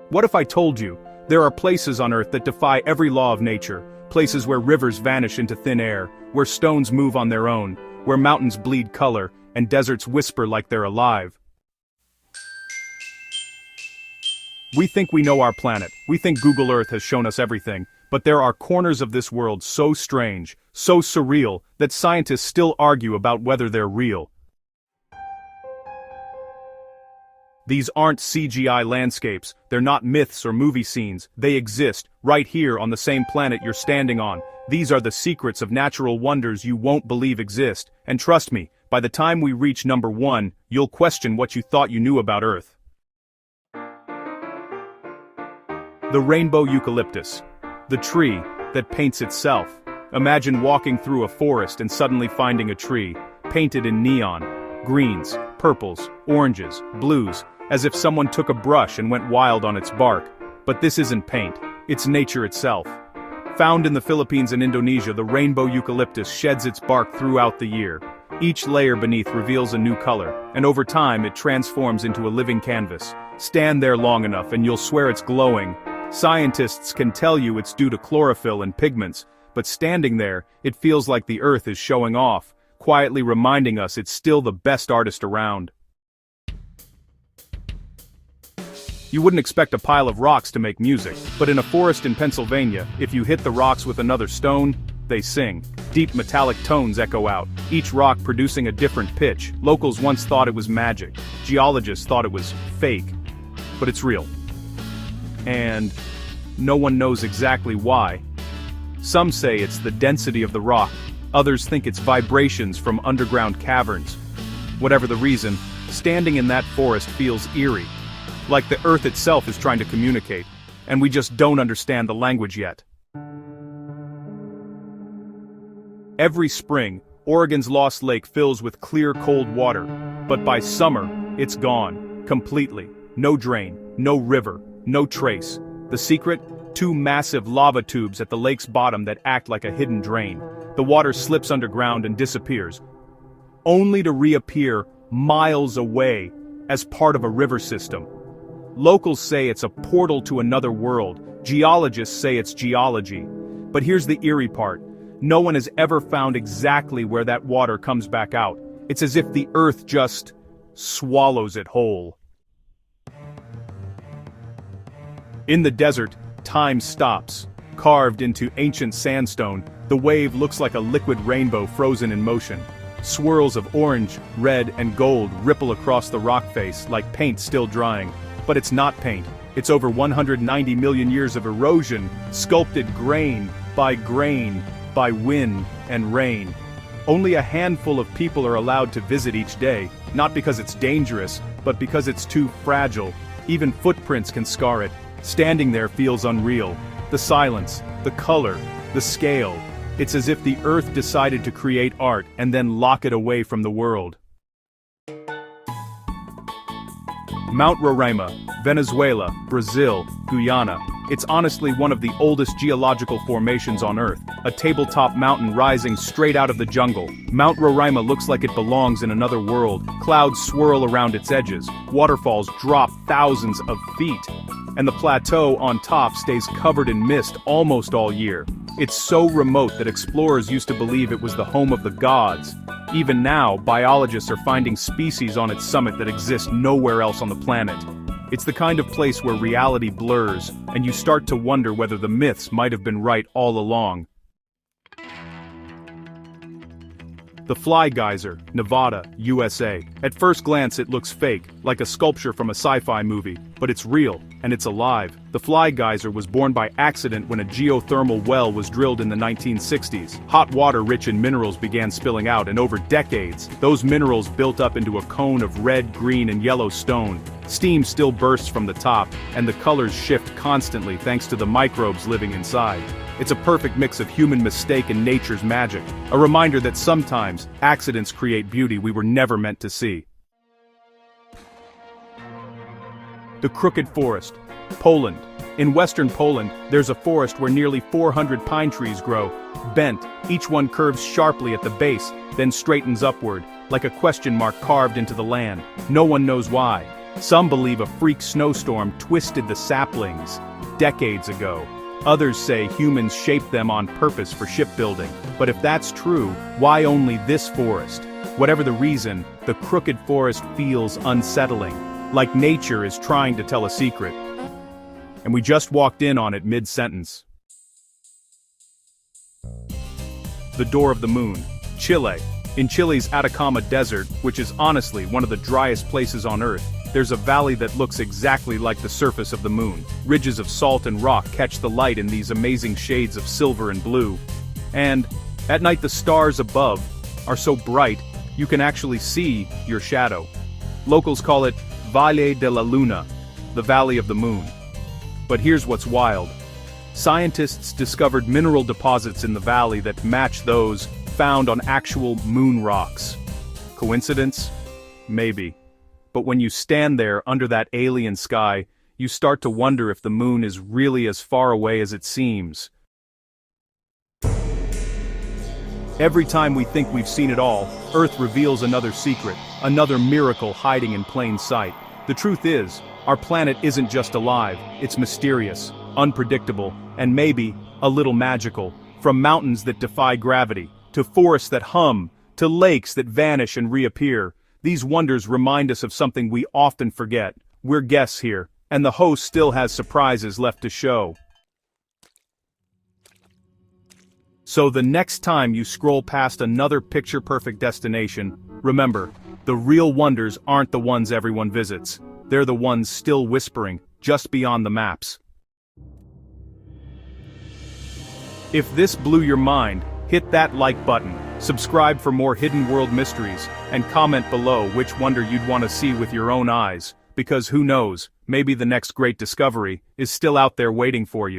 What if I told you, there are places on Earth that defy every law of nature, places where rivers vanish into thin air, where stones move on their own, where mountains bleed color, and deserts whisper like they're alive. We think we know our planet, we think Google Earth has shown us everything, but there are corners of this world so strange, so surreal, that scientists still argue about whether they're real. These aren't CGI landscapes, they're not myths or movie scenes, they exist, right here on the same planet you're standing on. These are the secrets of natural wonders you won't believe exist, and trust me, by the time we reach number 1, you'll question what you thought you knew about Earth. The Rainbow Eucalyptus. The tree that paints itself. Imagine walking through a forest and suddenly finding a tree, painted in neon, greens, purples, oranges, blues, as if someone took a brush and went wild on its bark. But this isn't paint, it's nature itself. Found in the Philippines and Indonesia, the rainbow eucalyptus sheds its bark throughout the year. Each layer beneath reveals a new color, and over time it transforms into a living canvas. Stand there long enough and you'll swear it's glowing. Scientists can tell you it's due to chlorophyll and pigments, but standing there, it feels like the Earth is showing off, quietly reminding us it's still the best artist around. You wouldn't expect a pile of rocks to make music, but in a forest in Pennsylvania, if you hit the rocks with another stone, they sing. Deep metallic tones echo out, each rock producing a different pitch. Locals once thought it was magic. Geologists thought it was fake. But it's real. And no one knows exactly why. Some say it's the density of the rock, others think it's vibrations from underground caverns. Whatever the reason, standing in that forest feels eerie. Like the Earth itself is trying to communicate, and we just don't understand the language yet. Every spring, Oregon's Lost Lake fills with clear cold water, but by summer, it's gone, completely. No drain, no river, no trace. The secret? 2 massive lava tubes at the lake's bottom that act like a hidden drain. The water slips underground and disappears, only to reappear miles away as part of a river system. Locals say it's a portal to another world, geologists say it's geology. But here's the eerie part. No one has ever found exactly where that water comes back out. It's as if the Earth just swallows it whole. In the desert, time stops. Carved into ancient sandstone, the wave looks like a liquid rainbow frozen in motion. Swirls of orange, red, and gold ripple across the rock face like paint still drying. But it's not paint. It's over 190 million years of erosion, sculpted grain, by wind and rain. Only a handful of people are allowed to visit each day, not because it's dangerous, but because it's too fragile. Even footprints can scar it. Standing there feels unreal. The silence, the color, the scale. It's as if the Earth decided to create art and then lock it away from the world. Mount Roraima, Venezuela, Brazil, Guyana. It's honestly one of the oldest geological formations on Earth, a tabletop mountain rising straight out of the jungle. Mount Roraima looks like it belongs in another world. Clouds swirl around its edges, waterfalls drop thousands of feet, and the plateau on top stays covered in mist almost all year. It's so remote that explorers used to believe it was the home of the gods. Even now, biologists are finding species on its summit that exist nowhere else on the planet. It's the kind of place where reality blurs, and you start to wonder whether the myths might have been right all along. The Fly Geyser, Nevada, USA. At first glance it looks fake, like a sculpture from a sci-fi movie, but it's real, and it's alive. The Fly Geyser was born by accident when a geothermal well was drilled in the 1960s. Hot water rich in minerals began spilling out, and over decades, those minerals built up into a cone of red, green, and yellow stone. Steam still bursts from the top, and the colors shift constantly thanks to the microbes living inside. It's a perfect mix of human mistake and nature's magic, a reminder that sometimes, accidents create beauty we were never meant to see. The Crooked Forest, Poland. In western Poland, there's a forest where nearly 400 pine trees grow. Bent, each one curves sharply at the base, then straightens upward, like a question mark carved into the land. No one knows why. Some believe a freak snowstorm twisted the saplings decades ago. Others say humans shaped them on purpose for shipbuilding. But if that's true, why only this forest? Whatever the reason, the crooked forest feels unsettling, like nature is trying to tell a secret. And we just walked in on it mid-sentence. The Door of the Moon, Chile. In Chile's Atacama Desert, which is honestly one of the driest places on Earth, there's a valley that looks exactly like the surface of the moon. Ridges of salt and rock catch the light in these amazing shades of silver and blue. And, at night the stars above are so bright, you can actually see your shadow. Locals call it Valle de la Luna, the Valley of the Moon. But here's what's wild. Scientists discovered mineral deposits in the valley that match those found on actual moon rocks. Coincidence? Maybe. But when you stand there under that alien sky, you start to wonder if the moon is really as far away as it seems. Every time we think we've seen it all, Earth reveals another secret, another miracle hiding in plain sight. The truth is, our planet isn't just alive, it's mysterious, unpredictable, and maybe a little magical. From mountains that defy gravity, to forests that hum, to lakes that vanish and reappear, these wonders remind us of something we often forget. We're guests here, and the host still has surprises left to show. So the next time you scroll past another picture-perfect destination, remember, the real wonders aren't the ones everyone visits. They're the ones still whispering, just beyond the maps. If this blew your mind, hit that like button, subscribe for more hidden world mysteries, and comment below which wonder you'd want to see with your own eyes, because who knows, maybe the next great discovery is still out there waiting for you.